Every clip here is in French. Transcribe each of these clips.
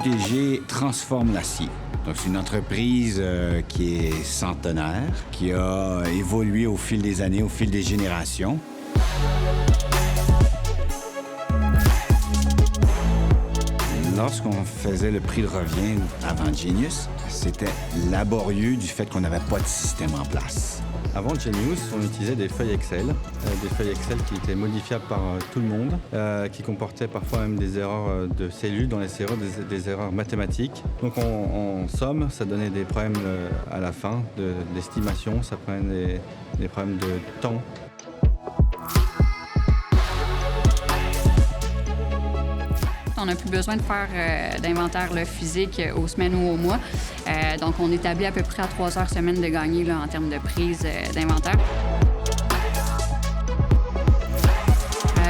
QTG transforme l'acier. Donc, c'est une entreprise qui est centenaire, qui a évolué au fil des années, au fil des générations. Lorsqu'on faisait le prix de revient avant Genius, c'était laborieux du fait qu'on n'avait pas de système en place. Avant Genius, on utilisait des feuilles Excel qui étaient modifiables par tout le monde, qui comportaient parfois même des erreurs de cellules dans les serrures, des erreurs mathématiques. Donc en somme, ça donnait des problèmes à la fin d'estimation, ça prenait des problèmes de temps. On n'a plus besoin de faire d'inventaire physique aux semaines ou aux mois. Donc, on établit à peu près à 3 heures semaine de gagner là, en termes de prise d'inventaire.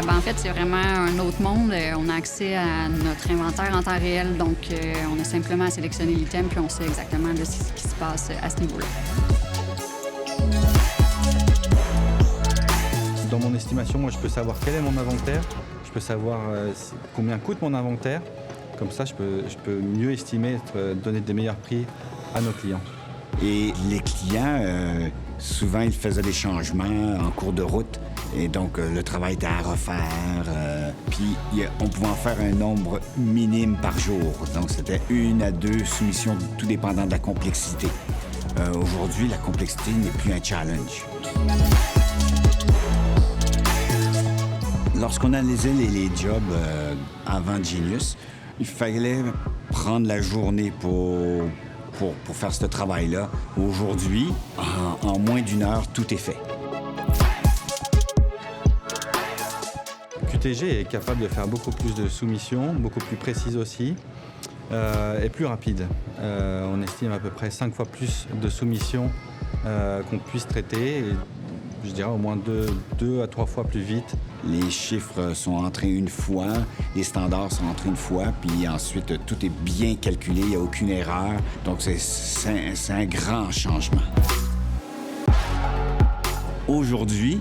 En fait, c'est vraiment un autre monde. On a accès à notre inventaire en temps réel. Donc, on a simplement à sélectionner l'item puis on sait exactement là, ce qui se passe à ce niveau-là. Dans mon estimation, moi, je peux savoir quel est mon inventaire. Je peux savoir combien coûte mon inventaire. Comme ça, je peux mieux estimer, donner des meilleurs prix à nos clients. Et les clients, souvent, ils faisaient des changements en cours de route. Et donc, le travail était à refaire. Puis, on pouvait en faire un nombre minime par jour. Donc, c'était 1 à 2 soumissions, tout dépendant de la complexité. Aujourd'hui, la complexité n'est plus un challenge. Lorsqu'on analysait les jobs avant Genius, il fallait prendre la journée pour faire ce travail-là. Aujourd'hui, en moins d'1 heure, tout est fait. QTG est capable de faire beaucoup plus de soumissions, beaucoup plus précises aussi, et plus rapide. On estime à peu près 5 fois plus de soumissions qu'on puisse traiter. Et je dirais au moins 2 à 3 fois plus vite. Les chiffres sont entrés une fois, les standards sont entrés une fois, puis ensuite, tout est bien calculé, il n'y a aucune erreur. Donc, c'est un grand changement. Aujourd'hui,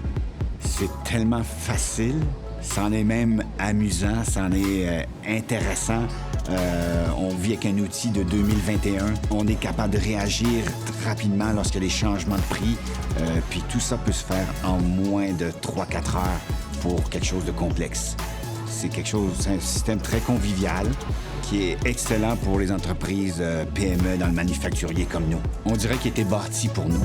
c'est tellement facile, c'en est même amusant, c'en est intéressant. On vit avec un outil de 2021. On est capable de réagir rapidement lorsqu'il y a des changements de prix. Puis tout ça peut se faire en moins de 3-4 heures pour quelque chose de complexe. C'est un système très convivial qui est excellent pour les entreprises PME dans le manufacturier comme nous. On dirait qu'il était bâti pour nous.